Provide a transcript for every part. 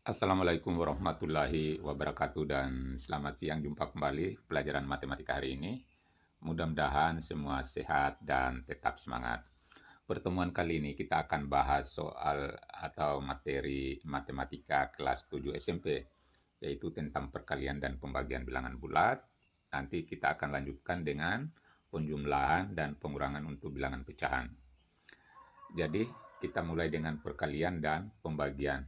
Assalamualaikum warahmatullahi wabarakatuh dan selamat siang, jumpa kembali pelajaran matematika hari ini. Mudah-mudahan semua sehat dan tetap semangat. Pertemuan kali ini kita akan bahas soal atau materi matematika kelas 7 SMP, yaitu tentang perkalian dan pembagian bilangan bulat. Nanti kita akan lanjutkan dengan penjumlahan dan pengurangan untuk bilangan pecahan. Jadi kita mulai dengan perkalian dan pembagian.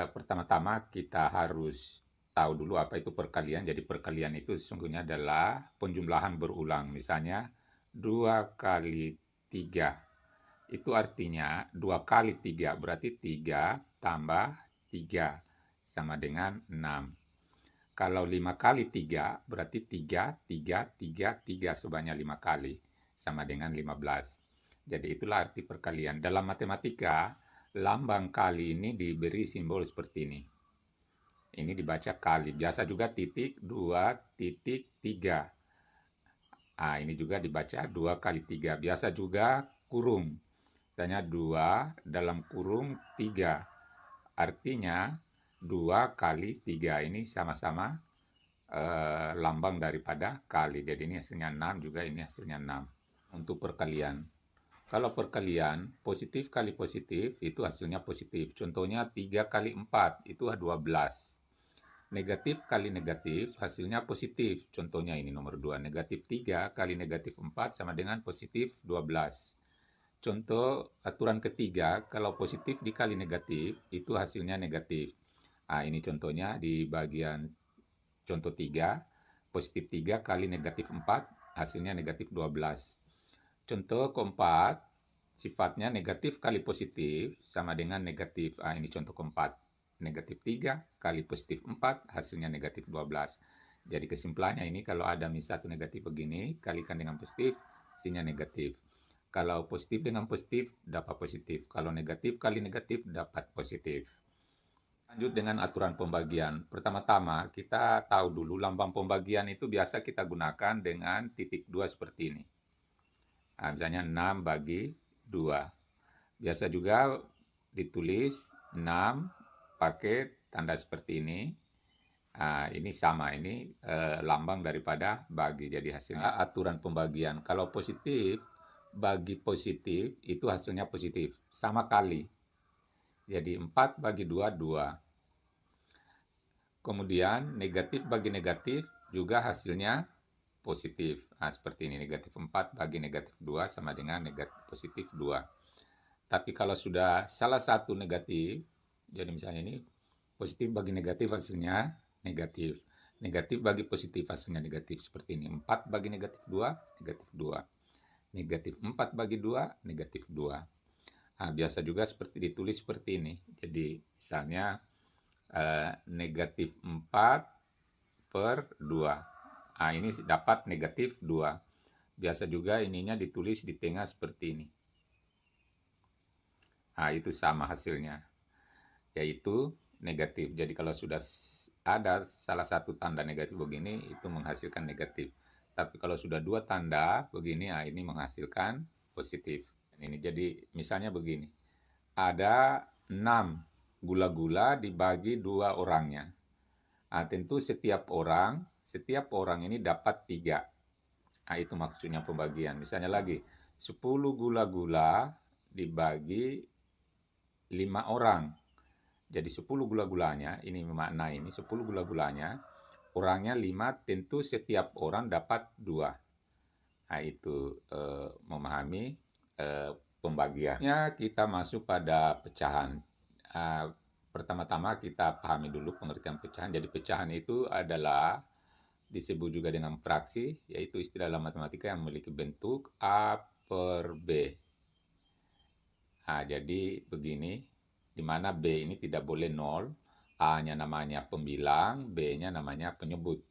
Pertama-tama kita harus tahu dulu apa itu perkalian. Jadi perkalian itu sesungguhnya adalah penjumlahan berulang. Misalnya 2 kali 3. Itu artinya 2 kali 3 berarti 3 tambah 3 sama dengan 6. Kalau 5 kali 3 berarti 3, 3, 3, 3 sebanyak 5 kali sama dengan 15. Jadi itulah arti perkalian. Dalam matematika, lambang kali ini diberi simbol seperti ini. Ini dibaca kali. Biasa juga titik 2 titik 3. Ah, ini juga dibaca 2 kali 3. Biasa juga kurung. Misalnya 2 dalam kurung 3. Artinya 2 kali 3. Ini sama-sama lambang daripada kali. Jadi ini hasilnya 6, juga ini hasilnya 6. Untuk perkalian. Kalau perkalian, positif kali positif, itu hasilnya positif. Contohnya 3 kali 4, itu 12. Negatif kali negatif, hasilnya positif. Contohnya ini nomor 2. Negatif 3 kali negatif 4 sama dengan positif 12. Contoh aturan ketiga, kalau positif dikali negatif, itu hasilnya negatif. Nah, ini contohnya di bagian contoh 3. Positif 3 kali negatif 4, hasilnya negatif 12. Contoh keempat, sifatnya negatif kali positif sama dengan negatif. Ini contoh keempat. Negatif 3 kali positif 4, hasilnya negatif 12. Jadi kesimpulannya ini kalau ada misal satu negatif begini, kalikan dengan positif, hasilnya negatif. Kalau positif dengan positif, dapat positif. Kalau negatif kali negatif, dapat positif. Lanjut dengan aturan pembagian. Pertama-tama, kita tahu dulu lambang pembagian itu biasa kita gunakan dengan titik 2 seperti ini. Nah, misalnya 6 bagi 2. Biasa juga ditulis 6 pakai tanda seperti ini. Nah, ini sama, ini lambang daripada bagi. Jadi hasilnya aturan pembagian. Kalau positif, bagi positif, itu hasilnya positif. Sama kali. Jadi 4 bagi 2, 2. Kemudian negatif bagi negatif juga hasilnya positif. Nah, seperti ini, negatif 4 bagi negatif 2 sama dengan negatif positif 2. Tapi kalau sudah salah satu negatif, jadi misalnya ini positif bagi negatif hasilnya negatif. Negatif bagi positif hasilnya negatif. Seperti ini, 4 bagi negatif 2, negatif 2. Negatif 4 bagi 2, negatif 2. Nah, biasa juga seperti ditulis seperti ini. Jadi misalnya negatif 4 per 2. Nah, ini dapat negatif 2. Biasa juga ininya ditulis di tengah seperti ini. Nah, itu sama hasilnya, yaitu negatif. Jadi kalau sudah ada salah satu tanda negatif begini, itu menghasilkan negatif. Tapi kalau sudah dua tanda begini, ini menghasilkan positif. Ini jadi misalnya begini. Ada 6 gula-gula dibagi 2 orangnya. Nah, tentu setiap orang ini dapat 3. Nah, itu maksudnya pembagian. Misalnya lagi, 10 gula-gula dibagi 5 orang. Jadi 10 gula-gulanya, ini memaknai ini 10 gula-gulanya, orangnya 5, tentu setiap orang dapat 2. Nah, itu memahami pembagiannya. Kita masuk pada pecahan. Pertama-tama kita pahami dulu pengertian pecahan. Jadi pecahan itu adalah disebut juga dengan fraksi, yaitu istilah dalam matematika yang memiliki bentuk A per B. Nah, jadi begini, di mana B ini tidak boleh 0, A-nya namanya pembilang, B-nya namanya penyebut.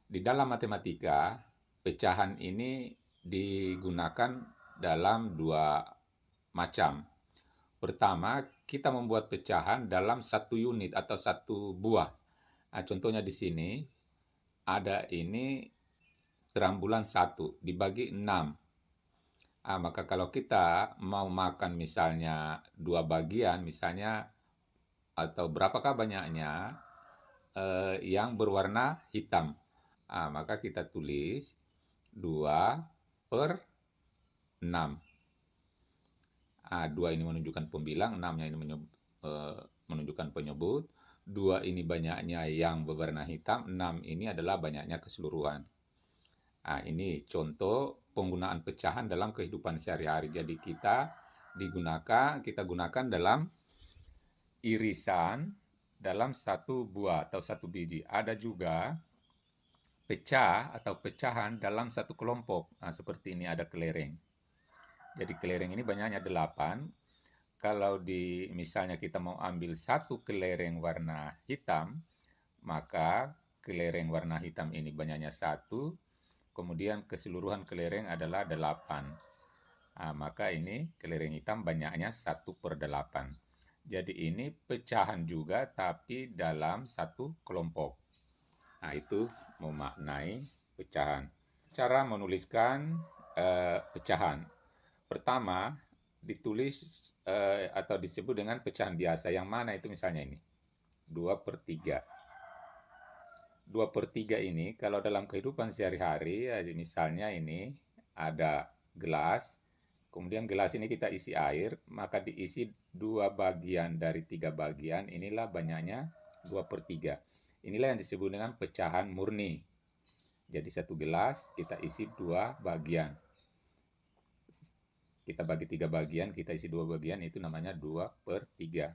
Di dalam matematika, pecahan ini digunakan dalam 2 macam. Pertama, kita membuat pecahan dalam 1 unit atau 1 buah. Nah, contohnya di sini, ada ini terambulan 1 dibagi 6. Maka kalau kita mau makan misalnya 2 bagian, misalnya atau berapakah banyaknya yang berwarna hitam. Maka kita tulis 2/6. 2 ini menunjukkan pembilang, 6-nya ini menunjukkan penyebut. 2 ini banyaknya yang berwarna hitam, 6 ini adalah banyaknya keseluruhan. Ini contoh penggunaan pecahan dalam kehidupan sehari-hari. Jadi kita gunakan dalam irisan dalam satu buah atau satu biji. Ada juga pecah atau pecahan dalam satu kelompok. Seperti ini ada kelereng. Jadi kelereng ini banyaknya 8. Kalau misalnya kita mau ambil satu kelereng warna hitam, maka kelereng warna hitam ini banyaknya 1, kemudian keseluruhan kelereng adalah 8. Maka ini kelereng hitam banyaknya 1/8. Jadi ini pecahan juga tapi dalam satu kelompok. Itu memaknai pecahan. Cara menuliskan pecahan. Pertama, ditulis atau disebut dengan pecahan biasa. Yang mana itu misalnya ini? 2/3. 2/3 ini kalau dalam kehidupan sehari-hari, misalnya ini ada gelas, kemudian gelas ini kita isi air, maka diisi 2 bagian dari 3 bagian, inilah banyaknya 2/3. Inilah yang disebut dengan pecahan murni. Jadi satu gelas kita isi 2 bagian. Kita bagi 3 bagian, kita isi 2 bagian, itu namanya 2/3.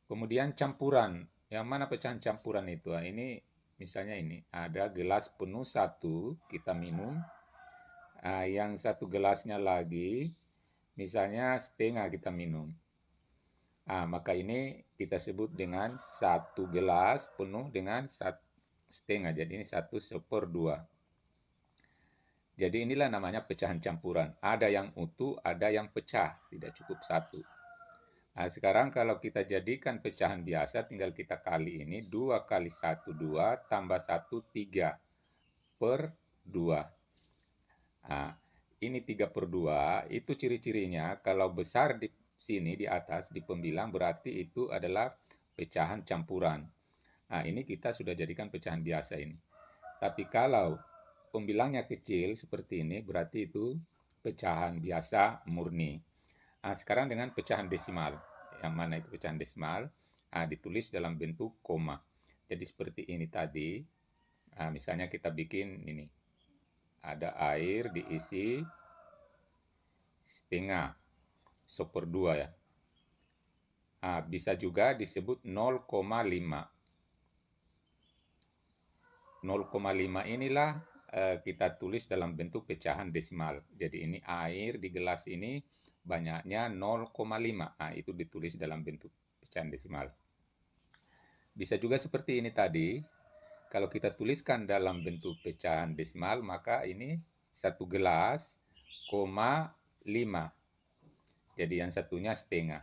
Kemudian campuran. Yang mana pecahan campuran itu? Ini misalnya ini, ada gelas penuh 1, kita minum. Yang satu gelasnya lagi, misalnya setengah kita minum. Maka ini kita sebut dengan 1 gelas penuh dengan setengah. Jadi ini 1/2. Jadi inilah namanya pecahan campuran. Ada yang utuh, ada yang pecah, tidak cukup 1. Sekarang kalau kita jadikan pecahan biasa, tinggal kita kali ini. 2 kali 1, 2, tambah 1, 3/2. Ini 3/2, itu ciri-cirinya kalau besar di sini di atas, di pembilang, berarti itu adalah pecahan campuran. Ini kita sudah jadikan pecahan biasa ini. Tapi kalau pembilangnya kecil seperti ini, berarti itu pecahan biasa murni. Sekarang dengan pecahan desimal. Yang mana itu pecahan desimal? Ditulis dalam bentuk koma. Jadi seperti ini tadi. Misalnya kita bikin ini. Ada air diisi setengah, 1/2 ya. Bisa juga disebut 0,5. 0,5 inilah kita tulis dalam bentuk pecahan desimal. Jadi ini air di gelas ini banyaknya 0,5. Itu ditulis dalam bentuk pecahan desimal. Bisa juga seperti ini tadi. Kalau kita tuliskan dalam bentuk pecahan desimal, maka ini 1 gelas, 5. Jadi yang satunya setengah.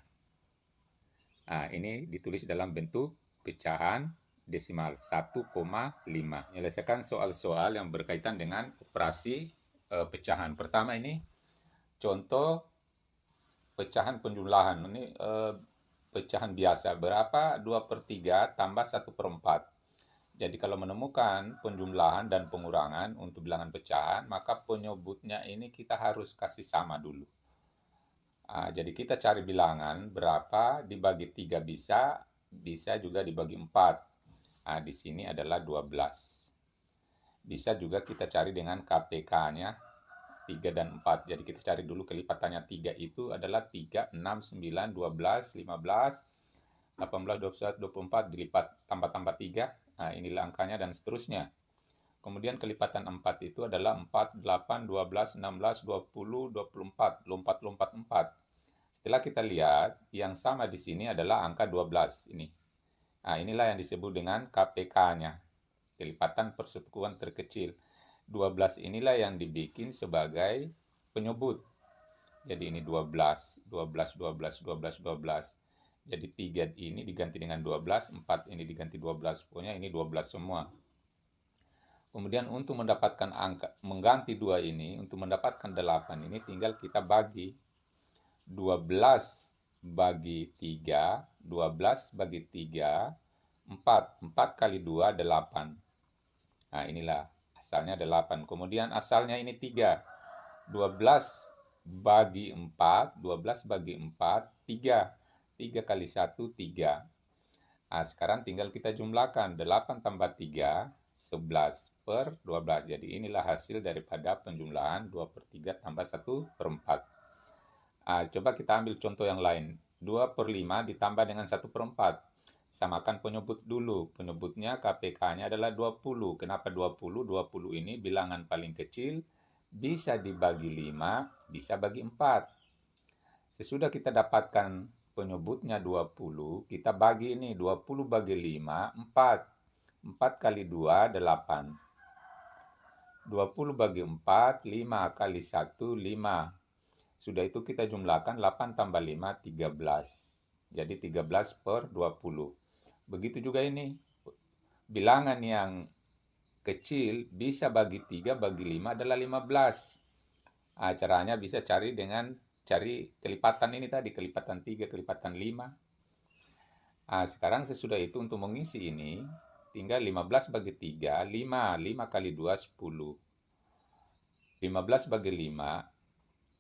Ini ditulis dalam bentuk pecahan desimal 1,5. Menyelesaikan soal-soal yang berkaitan dengan operasi pecahan. Pertama ini contoh pecahan penjumlahan. Ini pecahan biasa. Berapa? 2/3 tambah 1/4. Jadi kalau menemukan penjumlahan dan pengurangan untuk bilangan pecahan, maka penyebutnya ini kita harus kasih sama dulu. Jadi kita cari bilangan berapa dibagi 3 bisa juga dibagi 4. Di sini adalah 12. Bisa juga kita cari dengan KPK-nya 3 dan 4. Jadi kita cari dulu kelipatannya 3 itu adalah 3, 6, 9, 12, 15, 18, 21, 24 dilipat tambah-tambah 3. Inilah angkanya dan seterusnya. Kemudian kelipatan 4 itu adalah 4, 8, 12, 16, 20, 24, lompat-lompat 4. Setelah kita lihat, yang sama di sini adalah angka 12 ini. Inilah yang disebut dengan KPK-nya, kelipatan persekutuan terkecil. 12 inilah yang dibikin sebagai penyebut. Jadi ini 12, 12, 12, 12, 12. Jadi 3 ini diganti dengan 12, 4 ini diganti 12. Pokoknya ini 12 semua. Kemudian untuk mendapatkan angka, mengganti 2 ini, untuk mendapatkan 8 ini tinggal kita bagi 12 bagi 3, 12 bagi 3, 4. 4 kali 2, 8. Nah, inilah asalnya 8. Kemudian asalnya ini 3. 12 bagi 4, 12 bagi 4, 3. 3 kali 1, 3. Nah, sekarang tinggal kita jumlahkan. 8 tambah 3, 11 per 12. Jadi inilah hasil daripada penjumlahan 2 per 3 tambah 1 per 4. Coba kita ambil contoh yang lain. 2 per 5 ditambah dengan 1 per 4. Samakan penyebut dulu. Penyebutnya KPK-nya adalah 20. Kenapa 20? 20 ini bilangan paling kecil, bisa dibagi 5, bisa bagi 4. Sesudah kita dapatkan penyebutnya 20, kita bagi ini 20 bagi 5, 4. 4 kali 2, 8. 20 bagi 4, 5 kali 1, 5. Sudah itu kita jumlahkan 8 tambah 5, 13. Jadi 13 per 20. Begitu juga ini. Bilangan yang kecil bisa bagi 3 bagi 5 adalah 15. Caranya bisa cari dengan cari kelipatan ini tadi, kelipatan 3, kelipatan 5. Sekarang sesudah itu untuk mengisi ini, tinggal 15 bagi 3, 5. 5 kali 2, 10. 15 bagi 5,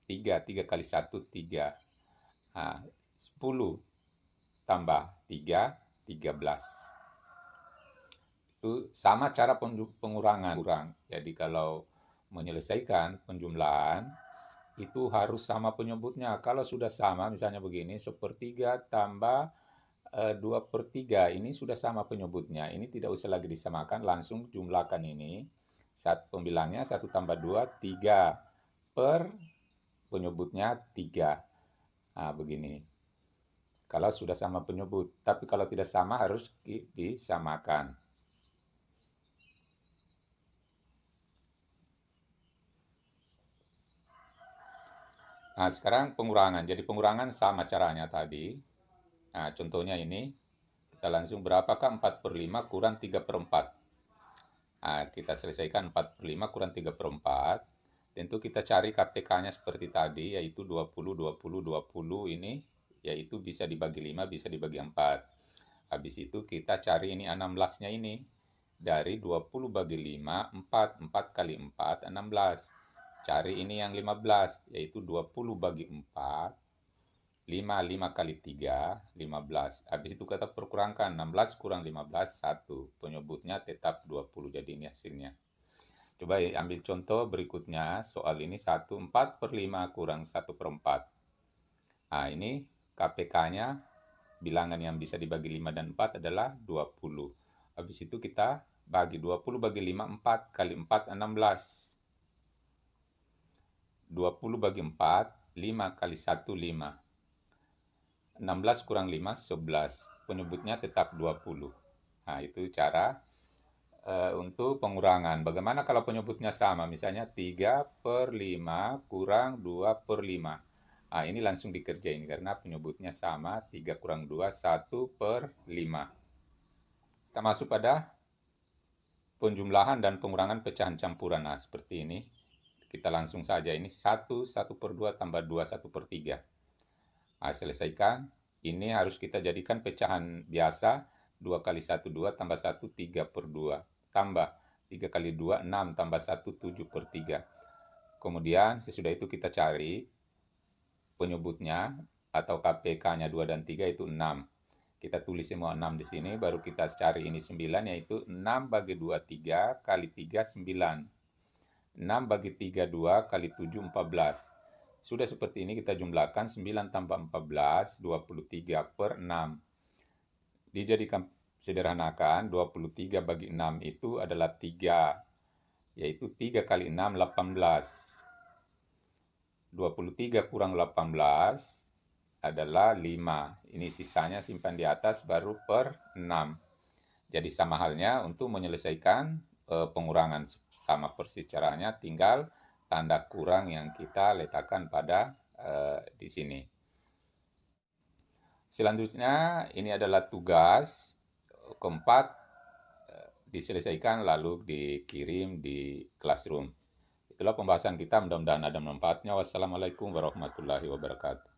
3. 3 kali 1, 3. 10 tambah 3, 13. Itu sama cara pengurangan. Jadi kalau menyelesaikan penjumlahan, itu harus sama penyebutnya. Kalau sudah sama, misalnya begini, 1/3 tambah 2 per 3, ini sudah sama penyebutnya. Ini tidak usah lagi disamakan, langsung jumlahkan ini. Pembilangnya 1 tambah 2, 3. Per penyebutnya 3. Begini. Kalau sudah sama penyebut. Tapi kalau tidak sama harus disamakan. Sekarang pengurangan. Jadi pengurangan sama caranya tadi. Contohnya ini. Kita langsung berapakah 4 per 5 kurang 3 per 4. Kita selesaikan 4 per 5 kurang 3 per 4. Tentu kita cari KPK-nya seperti tadi, yaitu 20, 20, 20 ini. Yaitu bisa dibagi 5, bisa dibagi 4. Habis itu kita cari ini 16-nya ini. Dari 20 bagi 5, 4. 4 kali 4, 16. Cari ini yang 15, yaitu 20 bagi 4, 5, 5 kali 3, 15. Habis itu kita perkurangkan, 16 kurang 15, 1. Penyebutnya tetap 20, jadi ini hasilnya. Coba ambil contoh berikutnya, soal ini 1, 4 per 5 kurang 1 per 4. Ini KPK-nya, bilangan yang bisa dibagi 5 dan 4 adalah 20. Habis itu kita bagi 20 bagi 5, 4 kali 4, 16. 20 bagi 4, 5 kali 1, 5. 16 kurang 5, 11. Penyebutnya tetap 20. Itu cara untuk pengurangan. Bagaimana kalau penyebutnya sama? Misalnya 3 per 5 kurang 2 per 5. Ini langsung dikerjain karena penyebutnya sama. 3 kurang 2, 1 per 5. Kita masuk pada penjumlahan dan pengurangan pecahan campuran. Seperti ini. Kita langsung saja ini 1, 1 per 2 tambah 2, 1 per 3. Selesaikan. Ini harus kita jadikan pecahan biasa. 2 kali 1, 2 tambah 1, 3 per 2. Tambah 3 kali 2, 6 tambah 1, 7 per 3. Kemudian sesudah itu kita cari penyebutnya atau KPK-nya 2 dan 3 itu 6. Kita tulis semua 6 di sini. Baru kita cari ini 9, yaitu 6 bagi 2, 3 kali 3, 9. 6 bagi 3, 2 kali 7, 14. Sudah seperti ini kita jumlahkan 9 tambah 14, 23 per 6. Dijadikan sederhanakan, 23 bagi 6 itu adalah 3. Yaitu 3 kali 6, 18. 23 kurang 18 adalah 5. Ini sisanya simpan di atas baru per 6. Jadi sama halnya untuk menyelesaikan pengurangan, sama persis caranya, tinggal tanda kurang yang kita letakkan pada di sini. Selanjutnya ini adalah tugas keempat, diselesaikan lalu dikirim di classroom. Itulah pembahasan kita, mudah-mudahan ada manfaatnya. Wassalamualaikum warahmatullahi wabarakatuh.